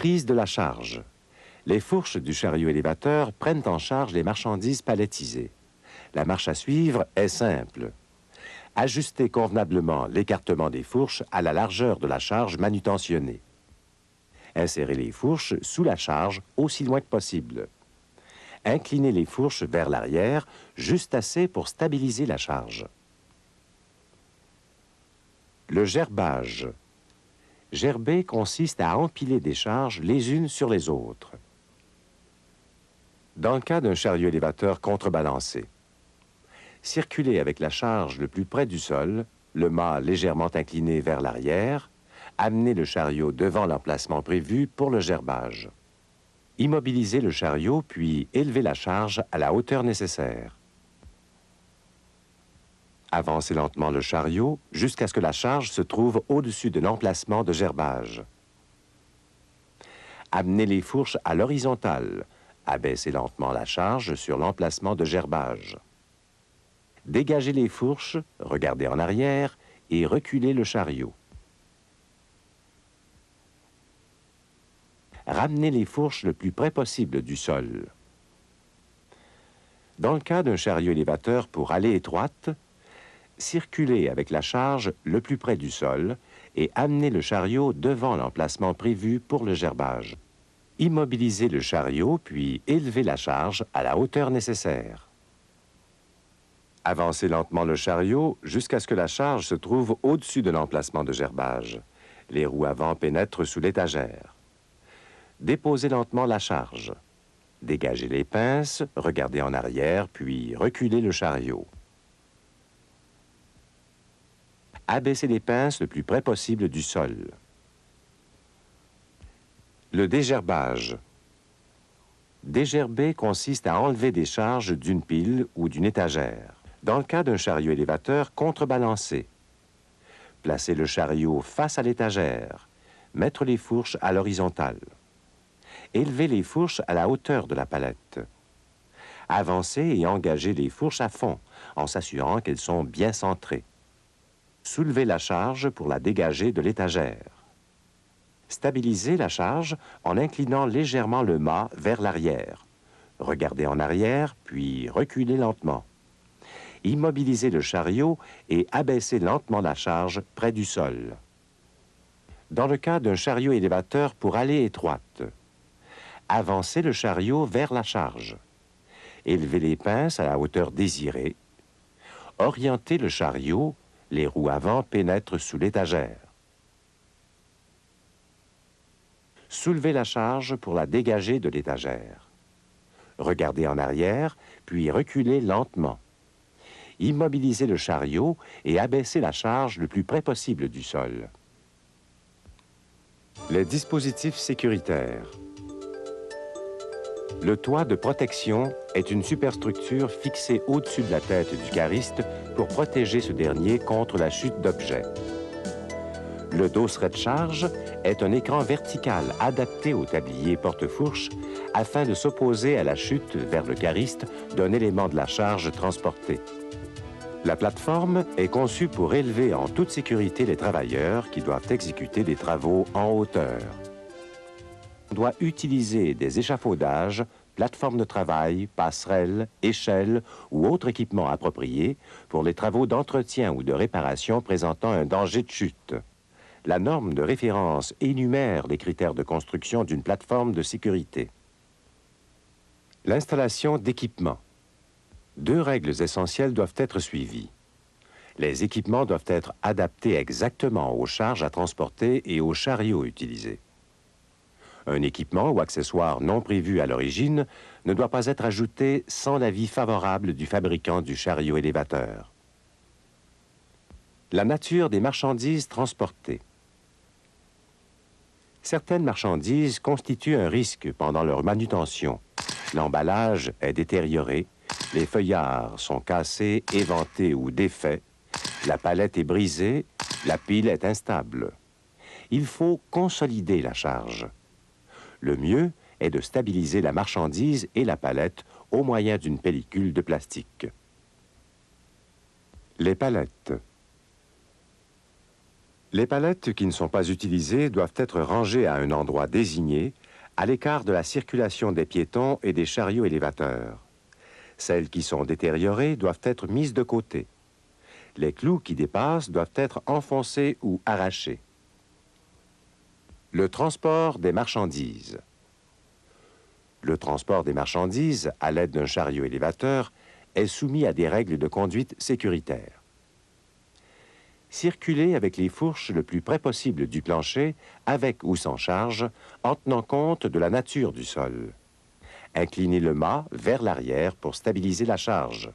Prise de la charge. Les fourches du chariot élévateur prennent en charge les marchandises palettisées. La marche à suivre est simple. Ajuster convenablement l'écartement des fourches à la largeur de la charge manutentionnée. Insérer les fourches sous la charge aussi loin que possible. Incliner les fourches vers l'arrière, juste assez pour stabiliser la charge. Le gerbage. Gerber consiste à empiler des charges les unes sur les autres. Dans le cas d'un chariot élévateur contrebalancé, circuler avec la charge le plus près du sol, le mât légèrement incliné vers l'arrière, amener le chariot devant l'emplacement prévu pour le gerbage. Immobiliser le chariot, puis élever la charge à la hauteur nécessaire. Avancer lentement le chariot jusqu'à ce que la charge se trouve au-dessus de l'emplacement de gerbage. Amener les fourches à l'horizontale. Abaisser lentement la charge sur l'emplacement de gerbage. Dégager les fourches, regarder en arrière et reculer le chariot. Ramener les fourches le plus près possible du sol. Dans le cas d'un chariot élévateur pour allée étroite, circuler avec la charge le plus près du sol et amener le chariot devant l'emplacement prévu pour le gerbage. Immobiliser le chariot, puis élever la charge à la hauteur nécessaire. Avancer lentement le chariot jusqu'à ce que la charge se trouve au-dessus de l'emplacement de gerbage. Les roues avant pénètrent sous l'étagère. Déposer lentement la charge. Dégager les pinces, regarder en arrière, puis reculer le chariot. Abaisser les pinces le plus près possible du sol. Le dégerbage. Dégerber consiste à enlever des charges d'une pile ou d'une étagère. Dans le cas d'un chariot élévateur contrebalancé, placer le chariot face à l'étagère, mettre les fourches à l'horizontale. Élever les fourches à la hauteur de la palette. Avancer et engager les fourches à fond, en s'assurant qu'elles sont bien centrées. Soulever la charge pour la dégager de l'étagère. Stabiliser la charge en inclinant légèrement le mât vers l'arrière. Regarder en arrière, puis reculer lentement. Immobiliser le chariot et abaisser lentement la charge près du sol. Dans le cas d'un chariot élévateur pour allée étroite, avancer le chariot vers la charge. Élever les pinces à la hauteur désirée. Orienter le chariot, les roues avant pénètrent sous l'étagère. Soulever la charge pour la dégager de l'étagère. Regarder en arrière, puis reculer lentement. Immobiliser le chariot et abaisser la charge le plus près possible du sol. Les dispositifs sécuritaires. Le toit de protection est une superstructure fixée au-dessus de la tête du cariste pour protéger ce dernier contre la chute d'objets. Le dosseret de charge est un écran vertical adapté au tablier porte-fourche afin de s'opposer à la chute vers le cariste d'un élément de la charge transporté. La plateforme est conçue pour élever en toute sécurité les travailleurs qui doivent exécuter des travaux en hauteur. On doit utiliser des échafaudages, plateformes de travail, passerelles, échelles ou autres équipements appropriés pour les travaux d'entretien ou de réparation présentant un danger de chute. La norme de référence énumère les critères de construction d'une plateforme de sécurité. L'installation d'équipements. 2 règles essentielles doivent être suivies. Les équipements doivent être adaptés exactement aux charges à transporter et aux chariots utilisés. Un équipement ou accessoire non prévu à l'origine ne doit pas être ajouté sans l'avis favorable du fabricant du chariot élévateur. La nature des marchandises transportées. Certaines marchandises constituent un risque pendant leur manutention. L'emballage est détérioré, les feuillards sont cassés, éventés ou défaits, la palette est brisée, la pile est instable. Il faut consolider la charge. Le mieux est de stabiliser la marchandise et la palette au moyen d'une pellicule de plastique. Les palettes. Les palettes qui ne sont pas utilisées doivent être rangées à un endroit désigné, à l'écart de la circulation des piétons et des chariots élévateurs. Celles qui sont détériorées doivent être mises de côté. Les clous qui dépassent doivent être enfoncés ou arrachés. Le transport des marchandises. Le transport des marchandises, à l'aide d'un chariot élévateur, est soumis à des règles de conduite sécuritaires. Circuler avec les fourches le plus près possible du plancher, avec ou sans charge, en tenant compte de la nature du sol. Incliner le mât vers l'arrière pour stabiliser la charge.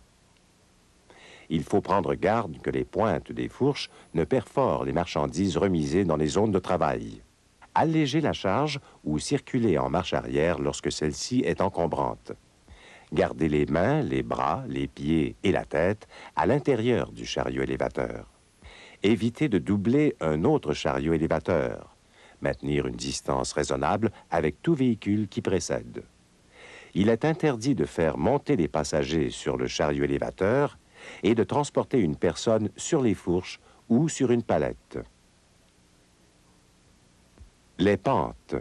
Il faut prendre garde que les pointes des fourches ne perforent les marchandises remisées dans les zones de travail. Alléger la charge ou circuler en marche arrière lorsque celle-ci est encombrante. Garder les mains, les bras, les pieds et la tête à l'intérieur du chariot élévateur. Éviter de doubler un autre chariot élévateur. Maintenir une distance raisonnable avec tout véhicule qui précède. Il est interdit de faire monter les passagers sur le chariot élévateur et de transporter une personne sur les fourches ou sur une palette. Les pentes.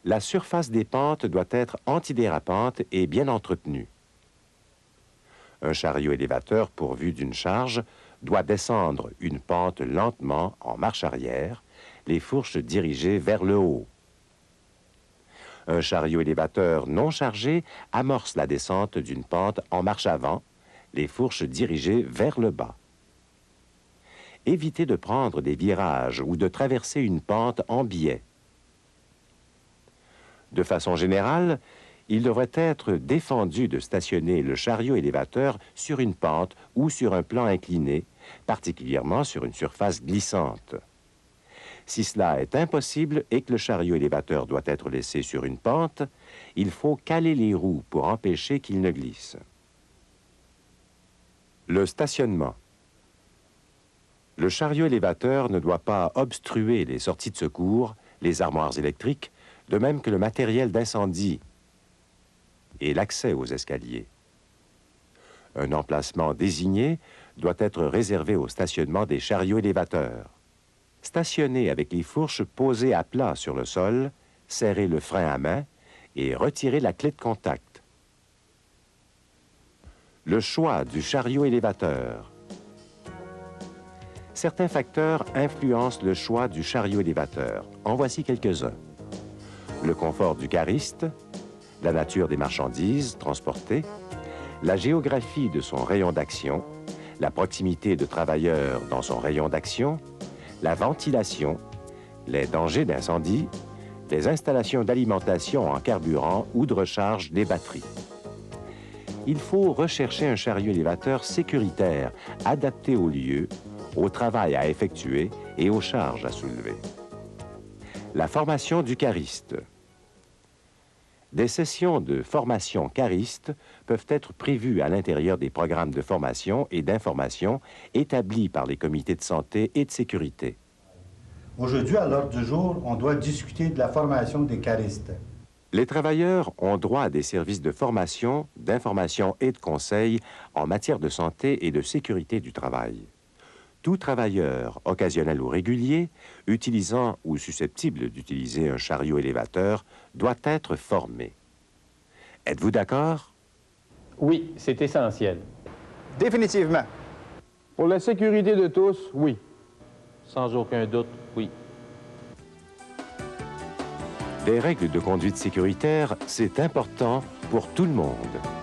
La surface des pentes doit être antidérapante et bien entretenue. Un chariot élévateur pourvu d'une charge doit descendre une pente lentement en marche arrière, les fourches dirigées vers le haut. Un chariot élévateur non chargé amorce la descente d'une pente en marche avant, les fourches dirigées vers le bas. Éviter de prendre des virages ou de traverser une pente en biais. De façon générale, il devrait être défendu de stationner le chariot élévateur sur une pente ou sur un plan incliné, particulièrement sur une surface glissante. Si cela est impossible et que le chariot élévateur doit être laissé sur une pente, il faut caler les roues pour empêcher qu'il ne glisse. Le stationnement. Le chariot élévateur ne doit pas obstruer les sorties de secours, les armoires électriques, de même que le matériel d'incendie et l'accès aux escaliers. Un emplacement désigné doit être réservé au stationnement des chariots élévateurs. Stationner avec les fourches posées à plat sur le sol, serrer le frein à main et retirer la clé de contact. Le choix du chariot élévateur. Certains facteurs influencent le choix du chariot élévateur. En voici quelques-uns. Le confort du cariste, la nature des marchandises transportées, la géographie de son rayon d'action, la proximité de travailleurs dans son rayon d'action, la ventilation, les dangers d'incendie, les installations d'alimentation en carburant ou de recharge des batteries. Il faut rechercher un chariot élévateur sécuritaire, adapté au lieu, au travail à effectuer et aux charges à soulever. La formation du cariste. Des sessions de formation cariste peuvent être prévues à l'intérieur des programmes de formation et d'information établis par les comités de santé et de sécurité. Aujourd'hui, à l'ordre du jour, on doit discuter de la formation des caristes. Les travailleurs ont droit à des services de formation, d'information et de conseil en matière de santé et de sécurité du travail. Tout travailleur, occasionnel ou régulier, utilisant ou susceptible d'utiliser un chariot élévateur, doit être formé. Êtes-vous d'accord? Oui, c'est essentiel. Définitivement. Pour la sécurité de tous, oui. Sans aucun doute, oui. Des règles de conduite sécuritaire, c'est important pour tout le monde.